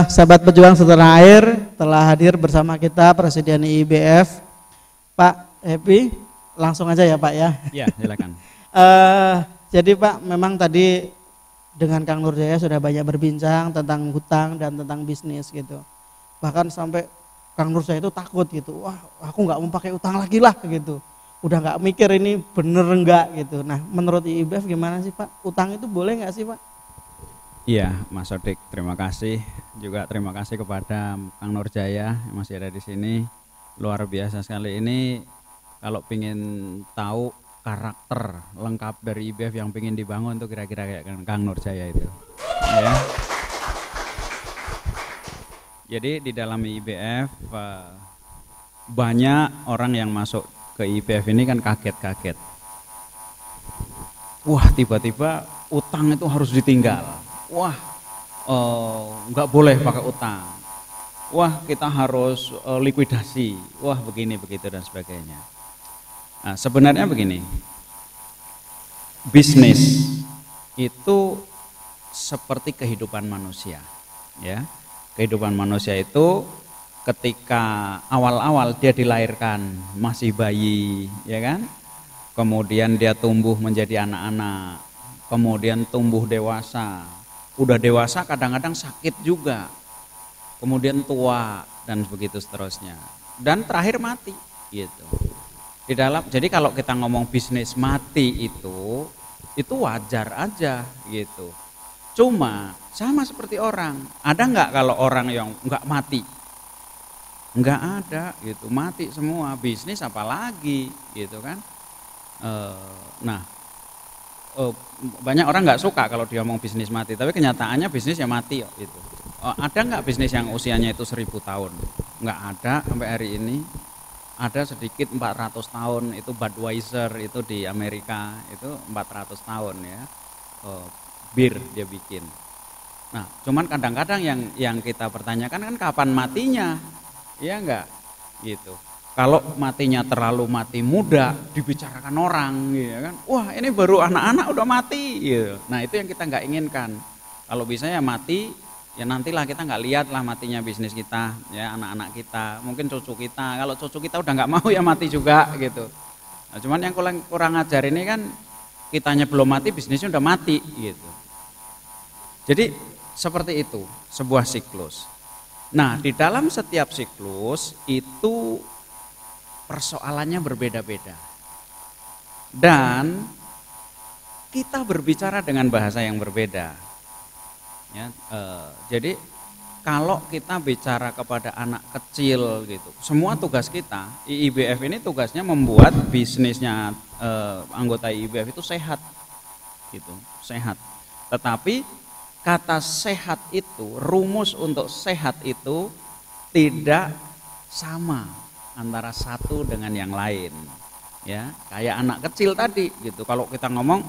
Sahabat pejuang setanah air, telah hadir bersama kita Presiden IIBF Pak Happy. Langsung aja ya Pak ya. Iya, silakan. Jadi Pak, memang tadi dengan Kang Nurjaya sudah banyak berbincang tentang hutang dan tentang bisnis gitu. Bahkan sampai Kang Nurjaya itu takut gitu, wah aku nggak mau pakai utang lagi lah gitu. Udah nggak mikir ini bener enggak gitu. Nah menurut IIBF gimana sih Pak? Utang itu boleh nggak sih Pak? Iya, Mas Sodik, terima kasih. Juga terima kasih kepada Kang Nurjaya yang masih ada di sini. Luar biasa sekali ini. Kalau ingin tahu karakter lengkap dari IIBF yang ingin dibangun tuh kira-kira kayak Kang Nurjaya itu. Ya. Jadi di dalam IIBF banyak orang yang masuk ke IIBF ini kan kaget-kaget. Wah, tiba-tiba utang itu harus ditinggal. Wah, nggak boleh pakai utang. Wah, kita harus likuidasi. Wah, begini begitu dan sebagainya. Nah, sebenarnya begini, bisnis itu seperti kehidupan manusia, ya. Kehidupan manusia itu ketika awal-awal dia dilahirkan masih bayi, ya kan? Kemudian dia tumbuh menjadi anak-anak, kemudian tumbuh dewasa. Udah dewasa kadang-kadang sakit juga, kemudian tua dan begitu seterusnya, dan terakhir mati gitu. Jadi kalau kita ngomong bisnis mati itu wajar aja gitu. Cuma sama seperti orang, ada nggak kalau orang yang nggak mati? Nggak ada gitu, mati semua. Bisnis apalagi gitu kan? Banyak orang nggak suka kalau dia ngomong bisnis mati, tapi kenyataannya bisnis ya mati gitu. Ada nggak bisnis yang usianya itu 1000 tahun? Nggak ada sampai hari ini. Ada sedikit 400 tahun, itu Budweiser itu di Amerika itu 400 tahun ya, bir dia bikin. Nah, cuman kadang-kadang yang kita pertanyakan kan kapan matinya, ya enggak gitu. Kalau matinya terlalu mati muda dibicarakan orang gitu kan, wah ini baru anak-anak udah mati gitu. Nah itu yang kita nggak inginkan. Kalau bisa ya mati, ya nantilah kita nggak lihat lah matinya bisnis kita, ya anak-anak kita, mungkin cucu kita. Kalau cucu kita udah nggak mau ya mati juga gitu. Nah, cuman yang kurang ajar ini kan kitanya belum mati, bisnisnya udah mati gitu. Jadi seperti itu sebuah siklus. Nah di dalam setiap siklus itu persoalannya berbeda-beda dan kita berbicara dengan bahasa yang berbeda ya, jadi kalau kita bicara kepada anak kecil gitu, semua tugas kita IIBF ini tugasnya membuat bisnisnya anggota IIBF itu sehat gitu, sehat. Tetapi kata sehat itu, rumus untuk sehat itu tidak sama antara satu dengan yang lain, ya kayak anak kecil tadi gitu. Kalau kita ngomong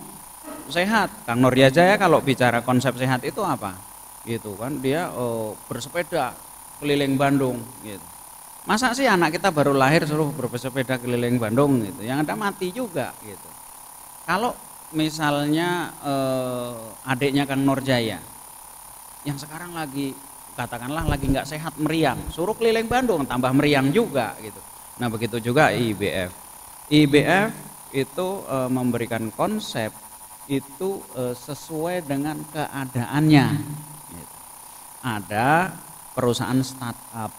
sehat, Kang Nurjaya kalau bicara konsep sehat itu apa gitu kan, dia bersepeda keliling Bandung gitu. Masa sih anak kita baru lahir suruh bersepeda keliling Bandung gitu, yang ada mati juga gitu. Kalau misalnya adiknya Kang Nurjaya yang sekarang lagi katakanlah lagi nggak sehat, meriang, suruh keliling Bandung tambah meriang juga gitu. Nah begitu juga IIBF. IIBF itu memberikan konsep itu sesuai dengan keadaannya gitu. Ada perusahaan startup,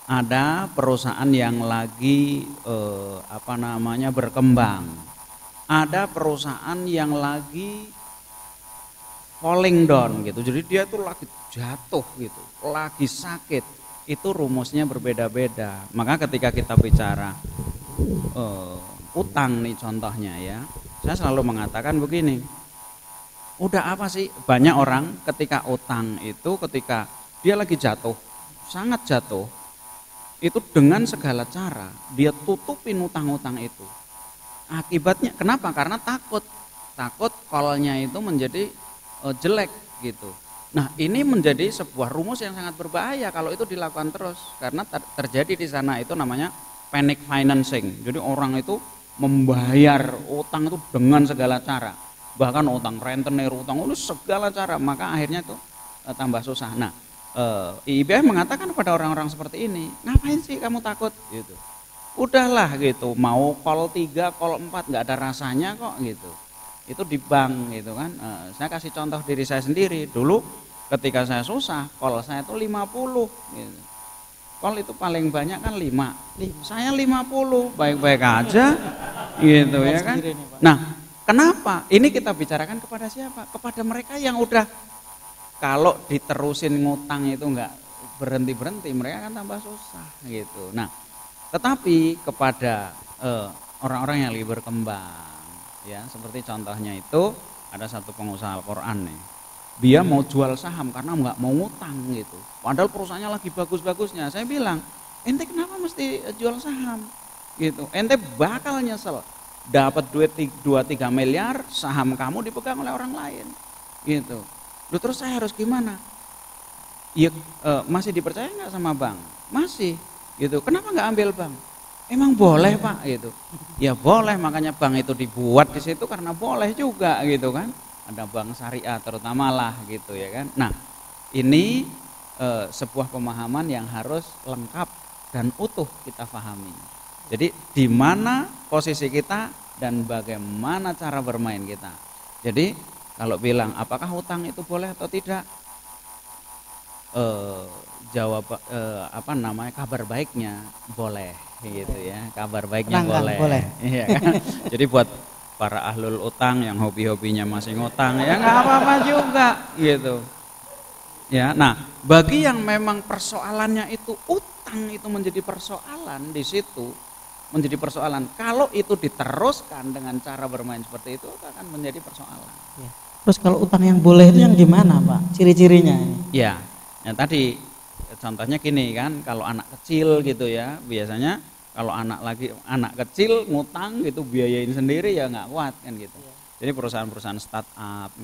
ada perusahaan yang lagi berkembang, ada perusahaan yang lagi falling down gitu, jadi dia tuh lagi jatuh gitu, lagi sakit. Itu rumusnya berbeda-beda. Maka ketika kita bicara utang nih contohnya ya, saya selalu mengatakan begini, udah apa sih, banyak orang ketika utang itu ketika dia lagi jatuh, sangat jatuh, itu dengan segala cara dia tutupin utang-utang itu. Akibatnya kenapa? Karena takut call-nya itu menjadi jelek gitu. Nah ini menjadi sebuah rumus yang sangat berbahaya kalau itu dilakukan terus, karena terjadi di sana itu namanya panic financing. Jadi orang itu membayar utang itu dengan segala cara, bahkan utang rentenir, utang itu segala cara, maka akhirnya itu tambah susah. Nah, IIBF mengatakan kepada orang-orang seperti ini, ngapain sih kamu takut gitu. Udahlah gitu, mau call 3, call 4 nggak ada rasanya kok gitu. Itu di bank gitu kan. Saya kasih contoh diri saya sendiri. Dulu ketika saya susah, call saya itu 50 gitu. Call itu paling banyak kan 5. Saya 50, baik-baik aja gitu ya kan. Nah, kenapa? Ini kita bicarakan kepada siapa? Kepada mereka yang udah kalau diterusin ngutang itu enggak berhenti-berhenti, mereka kan tambah susah gitu. Nah, tetapi kepada orang-orang yang lagi berkembang, ya seperti contohnya itu ada satu pengusaha Al-Quran nih, dia mau jual saham karena nggak mau ngutang gitu, padahal perusahaannya lagi bagus-bagusnya. Saya bilang, ente kenapa mesti jual saham gitu, ente bakal nyesel dapat duit 2-3 miliar, saham kamu dipegang oleh orang lain gitu. Loh, terus saya harus gimana? Ya, masih dipercaya nggak sama bank? Masih gitu. Kenapa nggak ambil bank? Emang boleh Pak gitu. Ya boleh, makanya bank itu dibuat di situ karena boleh juga gitu kan. Ada bank syariah terutama lah gitu ya kan. Nah, ini sebuah pemahaman yang harus lengkap dan utuh kita pahami. Jadi di mana posisi kita dan bagaimana cara bermain kita. Jadi kalau bilang apakah hutang itu boleh atau tidak? Jawab kabar baiknya boleh gitu ya, kabar baiknya boleh. Iya kan? Jadi buat para ahlul utang yang hobi-hobinya masih ngutang ya nggak apa-apa juga gitu ya. Nah, bagi yang memang persoalannya itu utang itu menjadi persoalan, di situ menjadi persoalan, kalau itu diteruskan dengan cara bermain seperti itu akan menjadi persoalan ya. Terus kalau utang yang boleh itu yang gimana Pak, ciri-cirinya ini? Ya, yang tadi contohnya gini kan, kalau anak kecil gitu ya, biasanya kalau anak kecil ngutang gitu biayain sendiri ya nggak kuat kan gitu. Jadi perusahaan-perusahaan startup,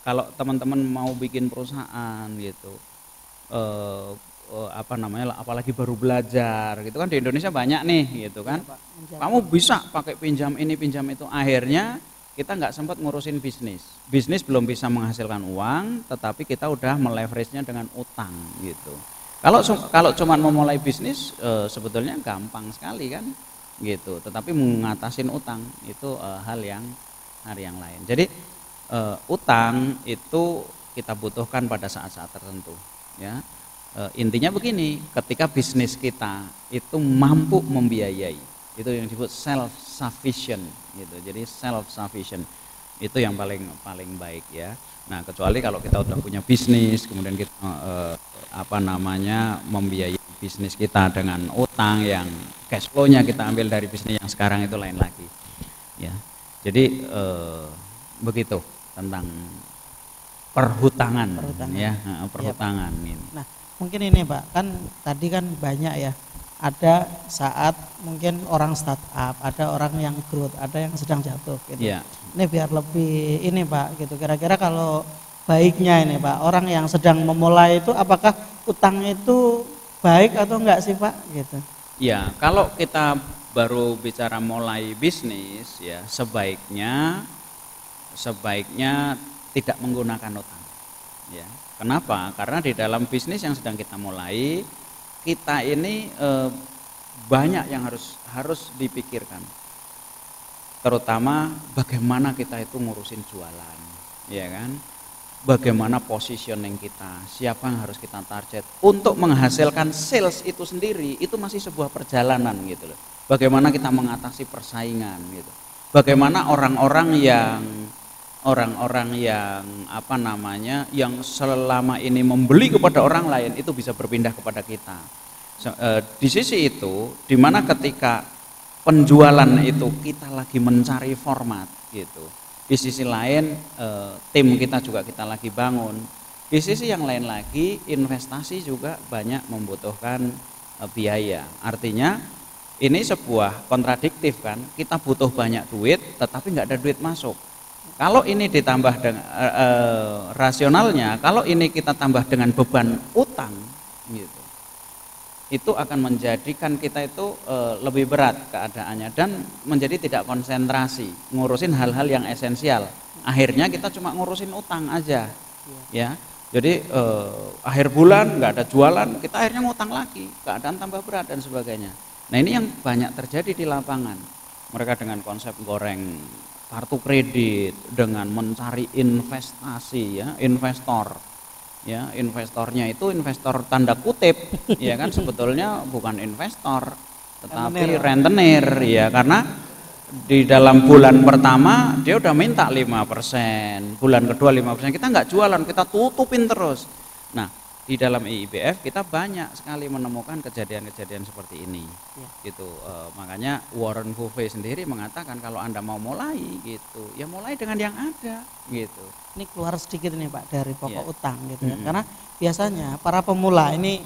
kalau teman-teman mau bikin perusahaan gitu, apalagi baru belajar gitu kan, di Indonesia banyak nih gitu kan. Kamu bisa pakai pinjam ini pinjam itu, akhirnya kita nggak sempat ngurusin bisnis belum bisa menghasilkan uang, tetapi kita udah meleverage-nya dengan utang gitu. Kalau cuma memulai bisnis sebetulnya gampang sekali kan gitu, tetapi mengatasin utang itu hal yang lain. Jadi utang itu kita butuhkan pada saat-saat tertentu ya. Intinya begini, ketika bisnis kita itu mampu membiayai, itu yang disebut self sufficient gitu. Jadi self sufficient itu yang paling baik ya. Nah, kecuali kalau kita udah punya bisnis kemudian kita membiayai bisnis kita dengan utang yang cash flow-nya kita ambil dari bisnis yang sekarang, itu lain lagi ya. Jadi begitu tentang perhutangan. Ya, perhutangan ya, ini. Nah, mungkin ini Pak, kan tadi kan banyak ya, ada saat mungkin orang startup, ada orang yang growth, ada yang sedang jatuh gitu. Ya. Ini biar lebih ini Pak gitu, kira-kira kalau baiknya ini Pak, orang yang sedang memulai itu apakah utang itu baik atau enggak sih Pak gitu? Ya, kalau kita baru bicara mulai bisnis ya, sebaiknya tidak menggunakan utang ya. Kenapa? Karena di dalam bisnis yang sedang kita mulai, kita ini banyak yang harus dipikirkan, terutama bagaimana kita itu ngurusin jualan ya kan, bagaimana positioning kita, siapa yang harus kita target untuk menghasilkan sales itu sendiri, itu masih sebuah perjalanan gitu loh. Bagaimana kita mengatasi persaingan gitu, bagaimana orang-orang yang yang selama ini membeli kepada orang lain itu bisa berpindah kepada kita. Di sisi itu, dimana ketika penjualan itu kita lagi mencari format gitu, di sisi lain tim kita juga kita lagi bangun, di sisi yang lain lagi investasi juga banyak membutuhkan biaya. Artinya ini sebuah kontradiktif kan, kita butuh banyak duit tetapi nggak ada duit masuk. Kalau ini ditambah dengan rasionalnya, kalau ini kita tambah dengan beban utang gitu, itu akan menjadikan kita itu lebih berat keadaannya dan menjadi tidak konsentrasi ngurusin hal-hal yang esensial. Akhirnya kita cuma ngurusin utang aja ya. Jadi akhir bulan nggak ada jualan, kita akhirnya ngutang lagi, keadaan tambah berat dan sebagainya. Nah ini yang banyak terjadi di lapangan. Mereka dengan konsep goreng kartu kredit, dengan mencari investasi ya, investor. Ya, investornya itu investor tanda kutip, ya kan sebetulnya bukan investor, tetapi rentenir ya, karena di dalam bulan pertama dia udah minta 5%, bulan kedua 5%, kita nggak jualan, kita tutupin terus. Nah, di dalam IIBF kita banyak sekali menemukan kejadian-kejadian seperti ini, gitu. Makanya Warren Buffett sendiri mengatakan kalau Anda mau mulai gitu, ya mulai dengan yang ada, gitu. Ini keluar sedikit nih Pak dari pokok utang gitu ya, karena biasanya para pemula ini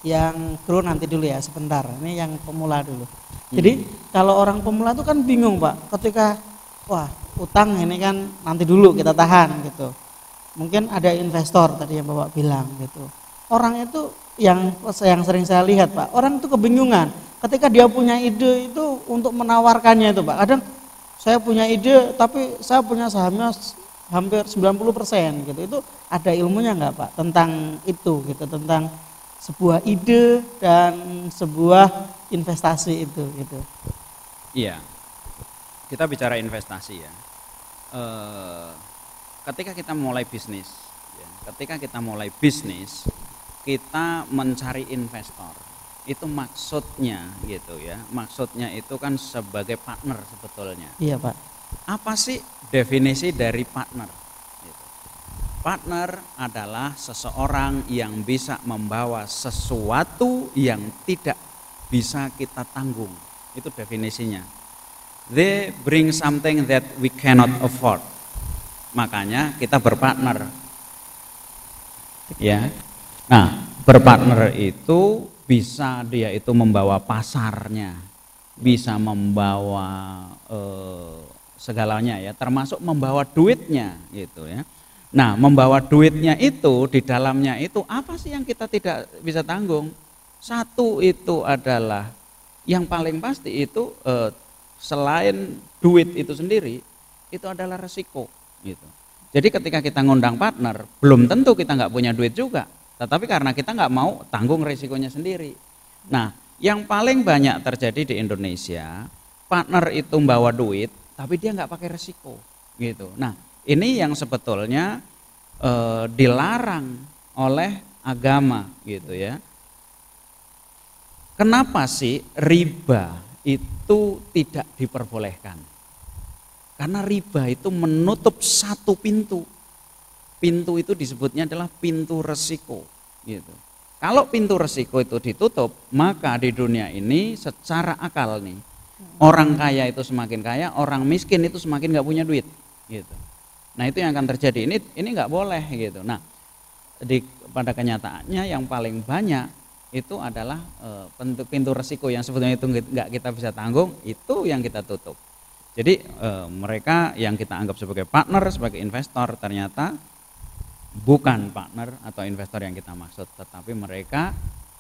yang kru nanti dulu ya sebentar, ini yang pemula dulu. Jadi kalau orang pemula itu kan bingung Pak, ketika wah utang ini kan nanti dulu kita tahan gitu. Mungkin ada investor tadi yang Bapak bilang gitu. Orang itu yang sering saya lihat Pak, orang itu kebingungan ketika dia punya ide itu untuk menawarkannya itu Pak. Kadang saya punya ide tapi saya punya sahamnya hampir 90% gitu. Itu ada ilmunya enggak Pak tentang itu gitu, tentang sebuah ide dan sebuah investasi itu gitu. Iya. Kita bicara investasi ya. Ketika kita mulai bisnis, kita mencari investor. Itu maksudnya gitu ya. Maksudnya itu kan sebagai partner sebetulnya. Iya Pak. Apa sih definisi dari partner? Partner adalah seseorang yang bisa membawa sesuatu yang tidak bisa kita tanggung. Itu definisinya. They bring something that we cannot afford. Makanya kita berpartner. Ya. Nah, berpartner itu bisa dia itu membawa pasarnya, bisa membawa segalanya ya, termasuk membawa duitnya gitu ya. Nah, membawa duitnya itu di dalamnya itu apa sih yang kita tidak bisa tanggung? Satu itu adalah yang paling pasti itu selain duit itu sendiri, itu adalah resiko gitu. Jadi ketika kita ngundang partner, belum tentu kita nggak punya duit juga, tetapi karena kita nggak mau tanggung resikonya sendiri. Nah, yang paling banyak terjadi di Indonesia, partner itu membawa duit, tapi dia nggak pakai resiko gitu. Nah, ini yang sebetulnya dilarang oleh agama gitu ya. Kenapa sih riba itu tidak diperbolehkan? Karena riba itu menutup satu pintu. Pintu itu disebutnya adalah pintu resiko gitu. Kalau pintu resiko itu ditutup, maka di dunia ini secara akal nih, orang kaya itu semakin kaya, orang miskin itu semakin nggak punya duit gitu. Nah, itu yang akan terjadi. Ini nggak boleh gitu. Nah, pada kenyataannya yang paling banyak itu adalah pintu resiko yang sebetulnya itu nggak kita bisa tanggung, itu yang kita tutup. Jadi mereka yang kita anggap sebagai partner, sebagai investor, ternyata bukan partner atau investor yang kita maksud, tetapi mereka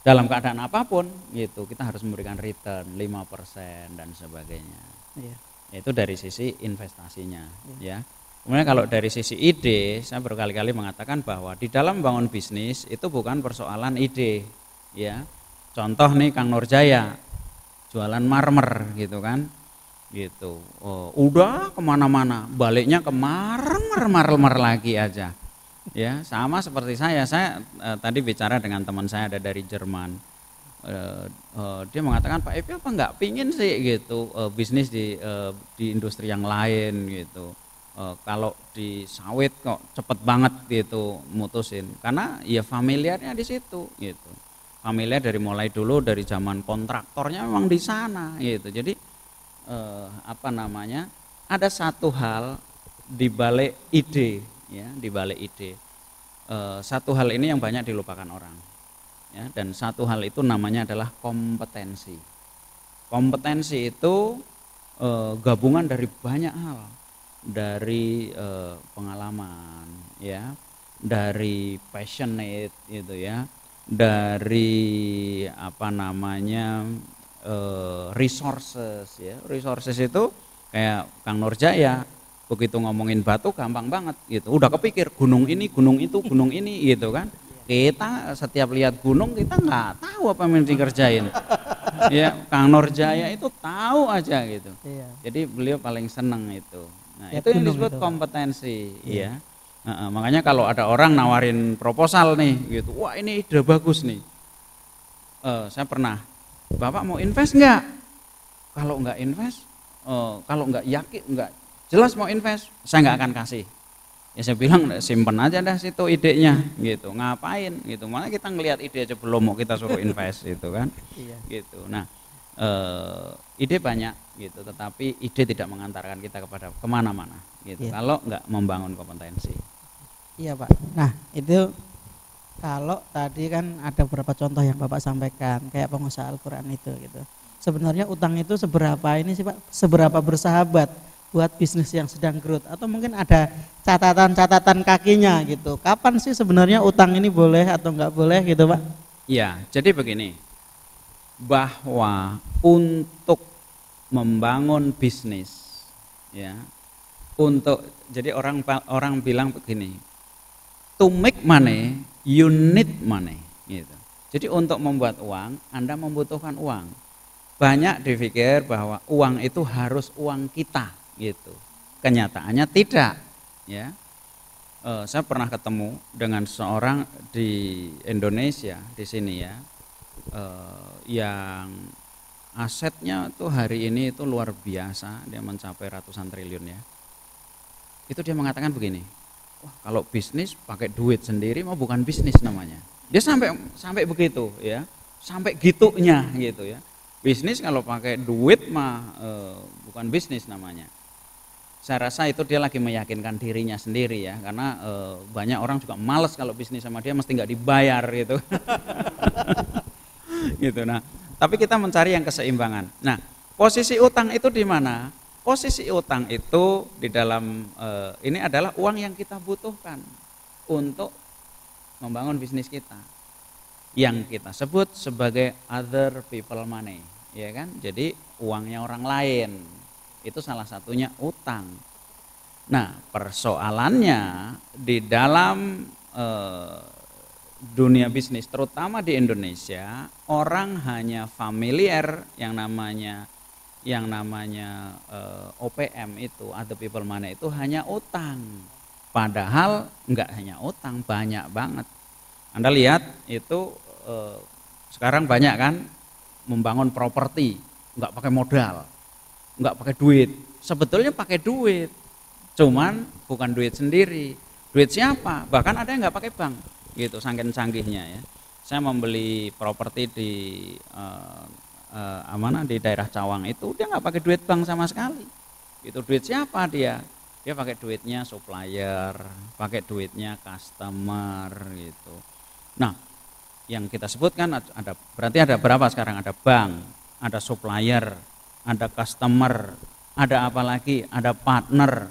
dalam keadaan apapun gitu, kita harus memberikan return 5% dan sebagainya. Iya. Itu dari sisi investasinya, ya. Kemudian kalau dari sisi ide, saya berkali-kali mengatakan bahwa di dalam bangun bisnis itu bukan persoalan ide, ya. Contoh nih Kang Nurjaya, jualan marmer gitu kan, gitu. Udah kemana-mana, baliknya ke marmer lagi aja. Ya, sama seperti saya tadi bicara dengan teman saya ada dari Jerman. Dia mengatakan, Pak Epi apa nggak pingin sih gitu bisnis di industri yang lain gitu. Kalau di sawit kok cepet banget gitu mutusin, karena ya familiarnya di situ gitu. Familiar dari mulai dulu dari zaman kontraktornya memang di sana gitu. Jadi ada satu hal di balik ide ya, di balik ide. Satu hal ini yang banyak dilupakan orang. Ya, dan satu hal itu namanya adalah kompetensi. Kompetensi itu gabungan dari banyak hal. Dari pengalaman ya, dari passionate gitu ya, dari resources ya. Resources itu kayak Kang Nurjaya Begitu ngomongin batu gampang banget gitu. Udah kepikir gunung ini, gunung itu, gunung ini gitu kan. Kita setiap lihat gunung kita nggak tahu apa yang dikerjain. Ya, Kang Nurjaya itu tahu aja gitu. Iya. Jadi beliau paling seneng itu. Nah, Lihat itu yang gunung disebut itu, Pak. kompetensi, ya. Makanya kalau ada orang nawarin proposal nih gitu, wah ini ide bagus nih. Saya pernah, Bapak mau invest nggak? Kalau nggak invest, kalau nggak yakin, nggak jelas mau invest, saya nggak akan kasih. Ya saya bilang simpen aja dah situ idenya, gitu. Ngapain? Gitu. Malah kita ngelihat ide aja belum mau kita suruh invest, gitu kan? Iya. Gitu. Nah, ide banyak, gitu. Tetapi ide tidak mengantarkan kita kepada kemana-mana, gitu. Iya. Kalau nggak membangun kompetensi. Iya Pak. Nah itu kalau tadi kan ada beberapa contoh yang Bapak sampaikan kayak pengusaha Al-Quran itu gitu. Sebenarnya utang itu seberapa ini sih Pak? Seberapa bersahabat buat bisnis yang sedang growth, atau mungkin ada catatan-catatan kakinya gitu. Kapan sih sebenarnya utang ini boleh atau nggak boleh gitu Pak? Ya, jadi begini, bahwa untuk membangun bisnis, ya, jadi orang bilang begini, to make money, you need money, gitu. Jadi untuk membuat uang, Anda membutuhkan uang. Banyak dipikir bahwa uang itu harus uang kita, gitu. Kenyataannya tidak, ya. Saya pernah ketemu dengan seorang di Indonesia di sini ya, yang asetnya tuh hari ini itu luar biasa, dia mencapai ratusan triliun ya. Itu dia mengatakan begini, wah kalau bisnis pakai duit sendiri mah bukan bisnis namanya. Dia sampai begitu ya, sampai gitunya gitu ya. Bisnis kalau pakai duit mah bukan bisnis namanya. Saya rasa itu dia lagi meyakinkan dirinya sendiri ya, karena banyak orang juga males kalau bisnis sama dia mesti nggak dibayar gitu. Gitu. Nah, tapi kita mencari yang keseimbangan. Nah, posisi utang itu di mana? Posisi utang itu di dalam ini adalah uang yang kita butuhkan untuk membangun bisnis kita, yang kita sebut sebagai other people money, ya kan? Jadi uangnya orang lain. Itu salah satunya utang. Nah, persoalannya di dalam dunia bisnis, terutama di Indonesia, orang hanya familiar yang namanya OPM itu, other people money itu hanya utang. Padahal enggak hanya utang, banyak banget. Anda lihat itu sekarang banyak kan membangun properti, enggak pakai modal, enggak pakai duit. Sebetulnya pakai duit, cuman bukan duit sendiri. Duit siapa? Bahkan ada yang enggak pakai bank, gitu, saking canggihnya ya. Saya membeli properti di di daerah Cawang itu, dia nggak pakai duit bank sama sekali. Itu duit siapa dia? Dia pakai duitnya supplier, pakai duitnya customer gitu. Nah, yang kita sebutkan berarti ada berapa sekarang? Ada bank, ada supplier, ada customer, ada apa lagi? Ada partner.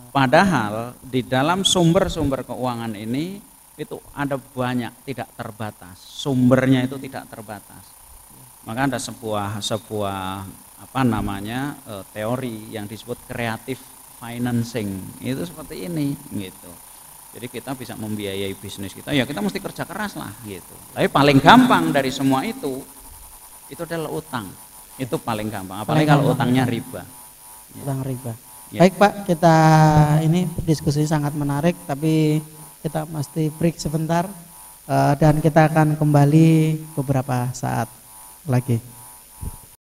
Padahal di dalam sumber-sumber keuangan ini itu ada banyak, tidak terbatas. Sumbernya itu tidak terbatas. Maka ada sebuah teori yang disebut creative financing, itu seperti ini gitu. Jadi kita bisa membiayai bisnis kita, ya kita mesti kerja keras lah gitu. Tapi paling gampang dari semua itu adalah utang. Itu paling gampang, apalagi kalau utangnya riba. Utang riba. Ya. Baik Pak, kita ini diskusi sangat menarik, tapi kita mesti break sebentar dan kita akan kembali beberapa saat lagi.